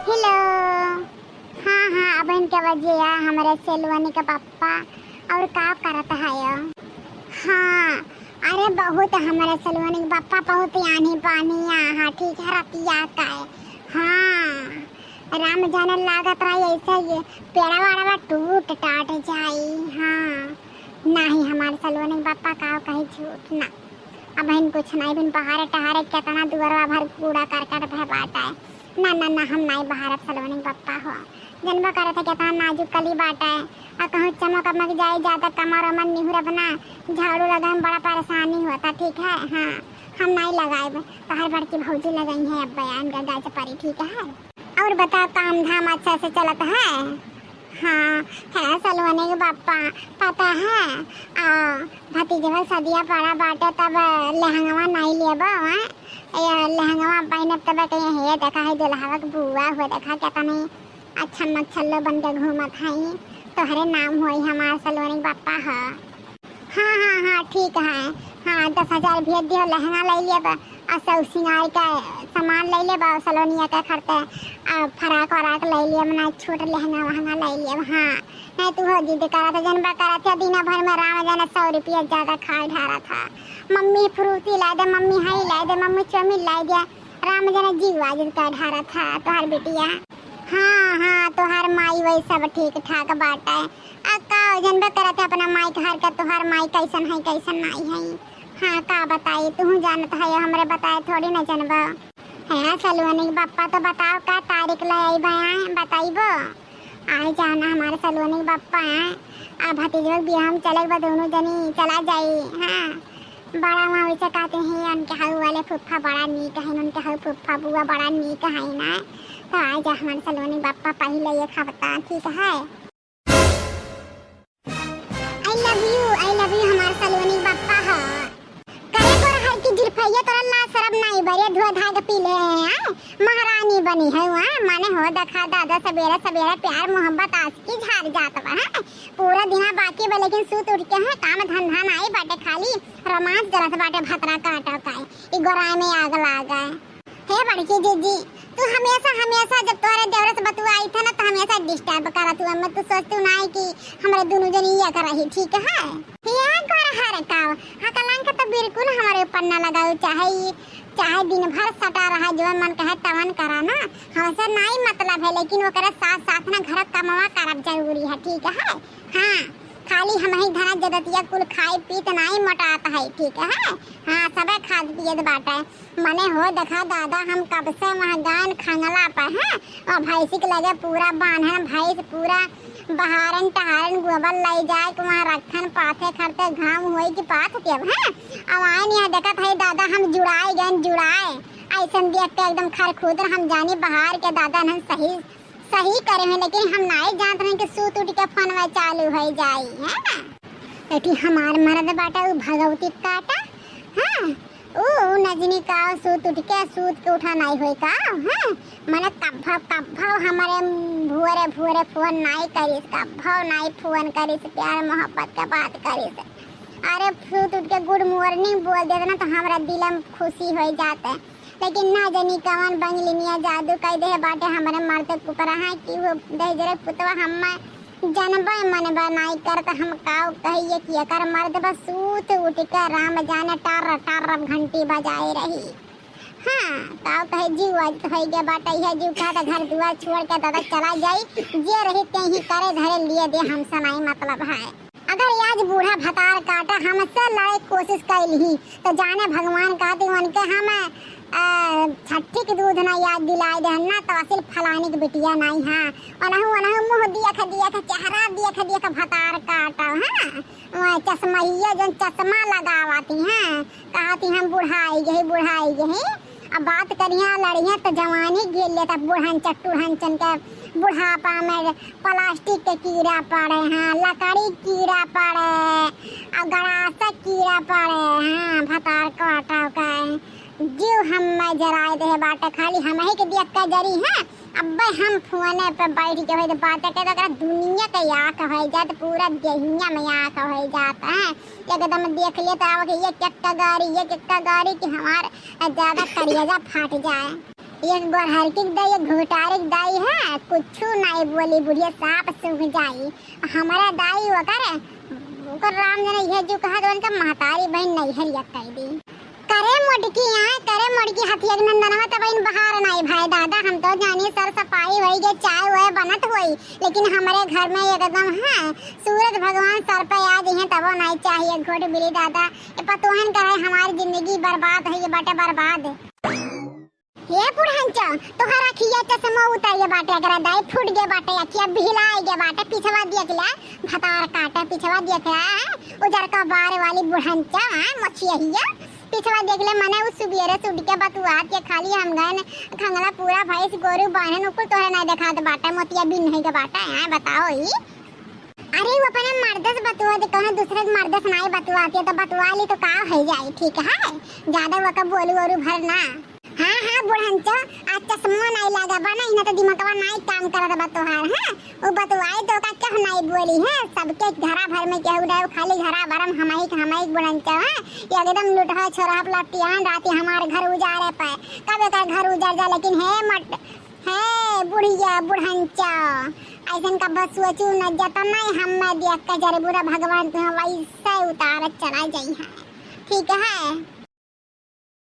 Hello. हाँ हाँ, अब इनके वजह हमारे सेलवानी का पापा और का करता है यो। हाँ, अरे बहुत हमारे सेलवानी का पापा बहुत आनी पानी यहाँ ठीक है रतिया का है। हाँ, राम जाने लागत रहा ऐसा ये पेड़ा वाड़ा टूट टाट जाई। हाँ, नहीं हमारे सेलवानी का पापा का कहीं झूठ ना। अब इन कुछ नहीं बिन बहारे टहारे कितना दुआरा भर कूड़ा करकट भर बाटा है। ना ना ना हम नहीं बाहर सलोनी पप्पा हो जनबा करे थे कितना नाजुक कली बाटा है। और कहूँ चमक अमक जाए ज़्यादा कमर अमर निहुरा बना झाड़ू लगाए में बड़ा परेशानी होता ठीक है। हाँ, हम नहीं लगाए तो हर बार की भौजी लगाई है अब बयान का गाय परी ठीक है। और बताओ काम धाम अच्छा से चलता है। हाँ है सलोनी के पापा पता है भतीजवा सदिया पड़ा बाटे तब लहंगवा नहीं लेबा लहंगवा पहने तब कहीं है देखा है दुल्हा का बुआ हुआ देखा क्या नहीं अच्छा मच्छल्लो बन के घूमत है तोहरे नाम हुई हमारे सलोनी पापा है। हाँ हाँ हाँ ठीक है। हाँ 10,000 भेज दियो लहंगा ले लिया और सब सिंगार का सामान ले लिया सलोनिया का खर्चे फराक वराक ले लिया मना छोटा लहंगा वहंगा ले लिया। हाँ नहीं तू हो जिद करा था जनबा करा था दिन भर में राम जाने 100 रुपया ज़्यादा खा ढारा था। मम्मी फ्रूटी ला दे मम्मी हई ला दे मम्मी चौमिन ला दिया राम जाने जीवा जिद का ढारा था तोहर बेटिया। हाँ हाँ तोहर माई वही सब ठीक ठाक बाटा है का जनबा करा था अपना माई घर का तोहर माई कैसन है कैसन नहीं है। हाँ का बताई तू जानता है हमरे बताए थोड़ी ना जनबा है सलोनी के पापा तो बताओ का तारीख ले आई बताइबो आए जाना हमारे सलोनी के पापा हैं भतीजवा बियाह में चले दोनों जनी चला जाई। हाँ बड़ा वहाँ वैसे कहते हैं उनके हाउ वाले फुफ्फा बड़ा नीक है उनके हाउ फुफ्फा बुआ बड़ा नीक है ना तो आ जा हमारे सलोनी पापा पहले ये खबता ठीक है। आई लव यू हमारे सलोनी पापा है करे तोरा हर की जुल्फैया तोरा ला शरम नहीं बरे धुआ धाग पी ले हैं महारानी बनी है वहाँ माने हो देखा दादा सवेरे सवेरे प्यार मोहब्बत आशिकी झाड़ जात बा पूरा दिन बाकी बा लेकिन सूत उठ के है काम धंधा नहीं बाटे खाली रोमांस जरत बाटे भतरा काटा का ई गोराई में आग लागा है बड़की दीदी तू हमेशा हमेशा जब तोरे देवरे से बतुआ आई था ना तो हमेशा डिस्टर्ब करा तू मैं तू सोचतू नहीं कि हमारे दोनों जनी ये कर रही ठीक है। ये कर हर काव हकलंक तो बिल्कुल हमारे ऊपर ना लगाओ चाहे दिन भर सटा रहा जो मन कहे तवन करा ना हमसे नहीं मतलब है लेकिन वो करे साथ साथ ना घर कमावा करब जरूरी है ठीक है। हाँ खाली हम ही धना जदतिया कुल खाए पीत नहीं मोटाता है ठीक है। हाँ सबे खाद पिए बाटा है मने हो देखा दादा हम कब से वहाँ गान खंगला पर है और भैंसी के लगे पूरा बांधन भैंस पूरा बहारन टहारन गोबर ले जाए कि वहाँ रखन पाथे खरते घाम हुई की पाथ तब है अब आए नहीं देखा था दादा हम जुड़ाए ऐसा देख के एकदम खरखुदर हम जानी बाहर के दादा हम सही करे हैं लेकिन हम नहीं जानते हैं कि सूत उठ के फनवा चालू हो जाई है ना लेकिन हमार मर्द बाटा वो भगवती काटा। हाँ ओ नजनी का सूत उठ के सूत के उठा नहीं होई का हाँ मैंने कब्भाव हमारे भूरे फोन नहीं करिस कब्भाव नहीं फोन करिस प्यार मोहब्बत का बात करिस अरे सूत उठ के गुड मॉर्निंग बोल देते ना तो हमारा दिल में खुशी हो जाता है लेकिन ना जनी कवन बंगलिनिया जादू कह दे बाटे हमारे मर्द कुपरा है कि वो दहजरे पुतवा हम जनबा मन बनाई कर तो हम काव कहिए कि कर मर्द बस सूत उठ के राम जाने टार घंटी बजाए रही। हाँ काव कहे जीव आज कहे गया बाटा यह जीव कहा था घर दुआर छोड़ के दादा चला जाई जे रही कहीं करे धरे लिए दे हम सनाई मतलब है अगर आज बूढ़ा भतार काटा हमसे लड़े कोशिश कर ली तो जाने भगवान कहते उनके हम छठी के दूध ना याद दिलाए दे ना तो असल फलाने की बिटिया नहीं है अनहु मुँह दिया का चेहरा दिया का भतार काटा है चश्मा जो चश्मा लगावाती हैं कहती हम बुढ़ाई गई अब बात करिए लड़िए तो जवानी गिर लेता बुढ़न चट्टूढ़न चन के बुढ़ापा में प्लास्टिक के कीड़ा पड़े हैं लकड़ी कीड़ा पड़े और गड़ासा कीड़ा पड़े हैं भतार काटा का जीव हम जराए दे बाटे खाली हम ही के देख के जरी है अब हम फोने पे बैठ के होई बात के अगर दुनिया के आँख हो जात पूरा दुनिया में आँख हो जाता है एकदम देख ले तो ये चक्का गाड़ी कि हमार ज्यादा करिएगा फाट जाए एक गोरहर की दाई एक घुटारे की दाई है कुछ नहीं बोली बुढ़िया साफ सूख जाई हमारा दाई वो करे राम ने ये जो कहा तो उनका महतारी बहन नहीं हरिया कह दी करे मोड़की हथिया नंदनवा तब इन बहार नहीं भाई दादा हम तो जानी सर सफाई होई के चाय वो बनत होई लेकिन हमारे घर में एकदम है सूरज भगवान सर पे आ गए हैं तब नहीं चाहिए घोट बिली दादा ये पतोहन करे हमारी जिंदगी बर्बाद है ये बाटे बर्बाद ये बुढ़ांचा तोहरा खिया चश्मा उतार बाटे अगर दाई फूट गए बाटे अखिया भिलाई गए बाटे पिछवा दिया के भतार काटे पिछवा दिया के उधर का बार वाली बुढ़ांचा मछिया हिया पिछवा देख ले मने उस सुबियरे सुट के बतुआत के खाली हम गए खंगला पूरा भैंस गोरू बाहन ऊपर तोहरा नहीं देखा तो बाटा मोतिया बिन नहीं के बाटा है बताओ ही अरे वो अपने मर्दस बतुआ दे कहना दूसरे मर्दस नहीं बतुआती है तो बतुआ ली तो का हो जाए ठीक है ज्यादा वो का बोलू और भरना हाँ बुढ़ंचो आज चश्मा नहीं लगा बना इना तो दिमागवा नहीं काम करत बतोहार है वो बतुआई तो का कह नहीं बोली है सबके घरा भर में केहू रहे खाली घरा भरम हमाई बुढ़ंचो है ये एकदम लुटहा छोरा लटियान राती हमारे घर उजाड़े पे कब का घर उजाड़ जा लेकिन है मत है बुढ़िया बुढ़ंचो ऐसन का बस सोचू न जता नहीं हम देख के जरे बुरा भगवान तुम्हें वैसे उतार चला जाई है ठीक है।